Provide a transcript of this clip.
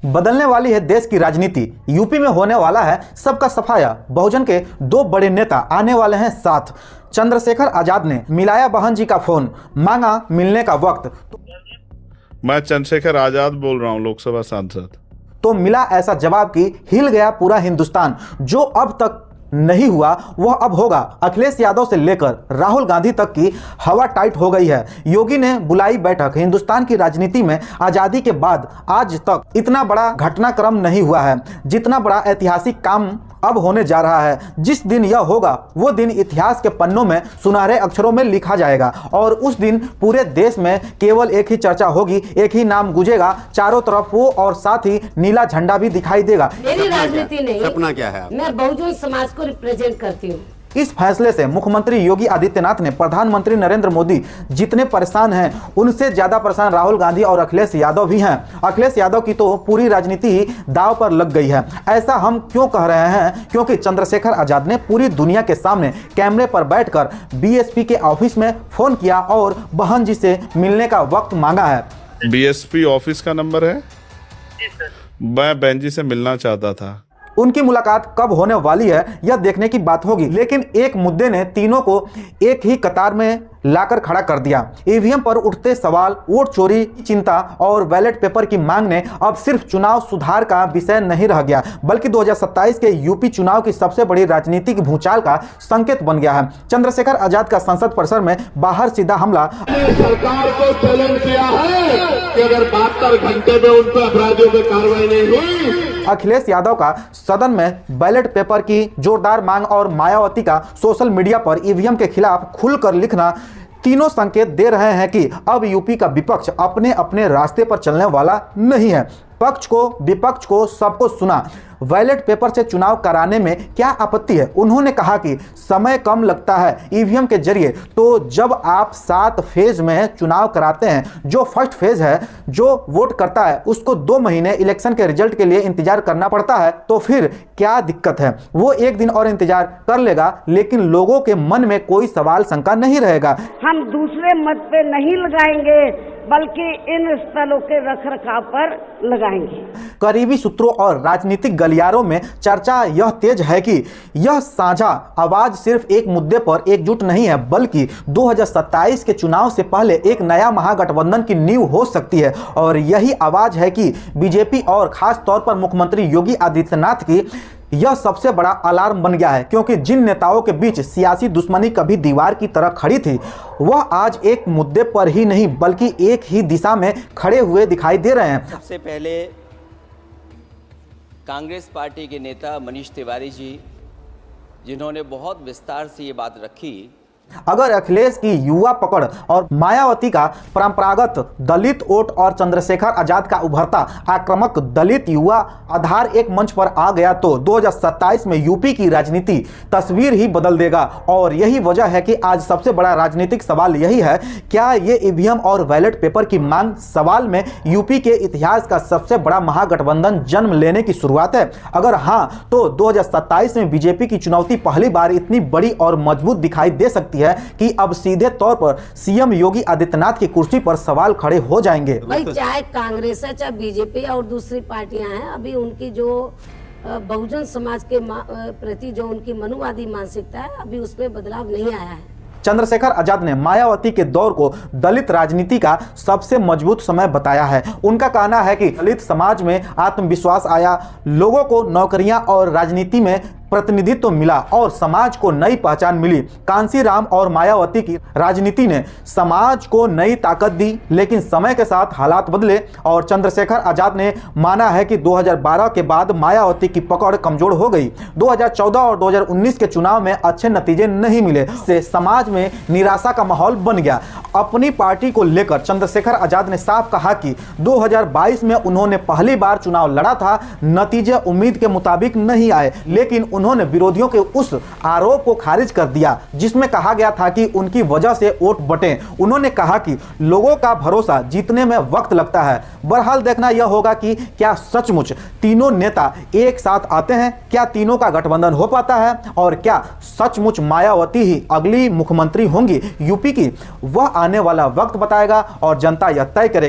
बदलने वाली है देश की राजनीति। यूपी में होने वाला है सबका सफाया। बहुजन के दो बड़े नेता आने वाले हैं साथ। चंद्रशेखर आजाद ने मिलाया बहन जी का फोन, मांगा मिलने का वक्त। मैं चंद्रशेखर आजाद बोल रहा हूं, लोकसभा सांसद। तो मिला ऐसा जवाब कि हिल गया पूरा हिंदुस्तान। जो अब तक नहीं हुआ वह अब होगा। अखिलेश यादव से लेकर राहुल गांधी तक की हवा टाइट हो गई है। योगी ने बुलाई बैठक। हिंदुस्तान की राजनीति में आजादी के बाद आज तक इतना बड़ा घटनाक्रम नहीं हुआ है जितना बड़ा ऐतिहासिक काम अब होने जा रहा है। जिस दिन यह होगा वो दिन इतिहास के पन्नों में सुनहरे अक्षरों में लिखा जाएगा और उस दिन पूरे देश में केवल एक ही चर्चा होगी, एक ही नाम गूंजेगा चारों तरफ, वो और साथ ही नीला झंडा भी दिखाई देगा। मेरी राजनीति नहीं, सपना क्या है? मैं बहुजन समाज को रिप्रेजेंट करती हूँ। इस फैसले से मुख्यमंत्री योगी आदित्यनाथ ने प्रधानमंत्री नरेंद्र मोदी जितने परेशान हैं उनसे ज्यादा परेशान राहुल गांधी और अखिलेश यादव भी हैं। अखिलेश यादव की तो पूरी राजनीति ही दांव पर लग गई है। ऐसा हम क्यों कह रहे हैं? क्योंकि चंद्रशेखर आजाद ने पूरी दुनिया के सामने कैमरे पर बैठकर बीएसपी के ऑफिस में फोन किया और बहन जी से मिलने का वक्त मांगा है। बीएसपी ऑफिस का नंबर है? मैं बहन जी से मिलना चाहता था। उनकी मुलाकात कब होने वाली है यह देखने की बात होगी, लेकिन एक मुद्दे ने तीनों को एक ही कतार में लाकर खड़ा कर दिया। ईवीएम पर उठते सवाल, वोट चोरी चिंता और बैलेट पेपर की मांग ने अब सिर्फ चुनाव सुधार का विषय नहीं रह गया, बल्कि 2027 के यूपी चुनाव की सबसे बड़ी राजनीतिक भूचाल का संकेत बन गया है। चंद्रशेखर आजाद का संसद परिसर में बाहर सीधा हमला। सरकार को चैलेंज किया है कि अगर 72 घंटे में उन पर अपराधियों पर कार्रवाई नहीं हुई। अखिलेश यादव का सदन में बैलेट पेपर की जोरदार मांग और मायावती का सोशल मीडिया पर ईवीएम के खिलाफ खुलकर लिखना तीनों संकेत दे रहे हैं कि अब यूपी का विपक्ष अपने अपने रास्ते पर चलने वाला नहीं है। पक्ष को विपक्ष को सबको सुना। बैलेट पेपर से चुनाव कराने में क्या आपत्ति है? उन्होंने कहा कि समय कम लगता है ईवीएम के जरिए, तो जब आप 7 फेज में चुनाव कराते हैं, जो फर्स्ट फेज है, जो वोट करता है उसको 2 महीने इलेक्शन के रिजल्ट के लिए इंतजार करना पड़ता है, तो फिर क्या दिक्कत है? वो 1 दिन और इंतजार कर लेगा, लेकिन लोगों के मन में कोई सवाल शंका नहीं रहेगा। हम दूसरे मत पे नहीं लगाएंगे, बल्कि इन स्थलों के रखरखाव पर लगाएंगे। करीबी सूत्रों और राजनीतिक गलियारों में चर्चा यह तेज है कि यह साझा आवाज सिर्फ एक मुद्दे पर एकजुट नहीं है, बल्कि 2027 के चुनाव से पहले एक नया महागठबंधन की नींव हो सकती है। और यही आवाज है कि बीजेपी और खास तौर पर मुख्यमंत्री योगी आदित्यनाथ की यह सबसे बड़ा अलार्म बन गया है, क्योंकि जिन नेताओं के बीच सियासी दुश्मनी कभी दीवार की तरह खड़ी थी वह आज एक मुद्दे पर ही नहीं बल्कि एक ही दिशा में खड़े हुए दिखाई दे रहे हैं। सबसे पहले कांग्रेस पार्टी के नेता मनीष तिवारी जी, जिन्होंने बहुत विस्तार से ये बात रखी। अगर अखिलेश की युवा पकड़ और मायावती का परंपरागत दलित वोट और चंद्रशेखर आजाद का उभरता आक्रामक दलित युवा आधार एक मंच पर आ गया तो 2027 में यूपी की राजनीति तस्वीर ही बदल देगा। और यही वजह है कि आज सबसे बड़ा राजनीतिक सवाल यही है, क्या ये ईवीएम और बैलेट पेपर की मांग सवाल में यूपी के इतिहास का सबसे बड़ा महागठबंधन जन्म लेने की शुरुआत है? अगर हाँ, तो 2027 में बीजेपी की चुनौती पहली बार इतनी बड़ी और मजबूत दिखाई दे सकती है कि अब सीधे तौर पर सीएम योगी आदित्यनाथ की कुर्सी पर सवाल खड़े हो जाएंगे। भाई चाहे कांग्रेस है चाहे बीजेपी और दूसरी पार्टियां हैं, अभी उनकी जो बहुजन समाज के प्रति जो उनकी मनुवादी मानसिकता है, अभी उसमें बदलाव नहीं आया है। चंद्रशेखर आजाद ने मायावती के दौर को दलित राजनीति का सबसे मजबूत समय बताया है। उनका कहना है कि दलित समाज में आत्मविश्वास आया, लोगों को नौकरियां और राजनीति में प्रतिनिधित्व मिला और समाज को नई पहचान मिली। कांसीराम और मायावती की राजनीति ने समाज को नई ताकत दी, लेकिन समय के साथ हालात बदले और चंद्रशेखर आजाद ने माना है कि 2012 के बाद मायावती की पकड़ कमजोर हो गई। 2014 और 2019 के चुनाव में अच्छे नतीजे नहीं मिले, इससे समाज में निराशा का माहौल बन गया। अपनी पार्टी को लेकर चंद्रशेखर आजाद ने साफ कहा कि 2022 में उन्होंने पहली बार चुनाव लड़ा था, नतीजे उम्मीद के मुताबिक नहीं आए, लेकिन उन्होंने विरोधियों के उस आरोप को खारिज कर दिया जिसमें कहा गया था कि उनकी वजह से वोट बटे। उन्होंने कहा कि लोगों का भरोसा जीतने में वक्त लगता है। बहरहाल देखना यह होगा कि क्या सचमुच तीनों नेता एक साथ आते हैं, क्या तीनों का गठबंधन हो पाता है और क्या सचमुच मायावती ही अगली मुख्यमंत्री होंगी यूपी की? वह आने वाला वक्त बताएगा और जनता यह तय करेगी।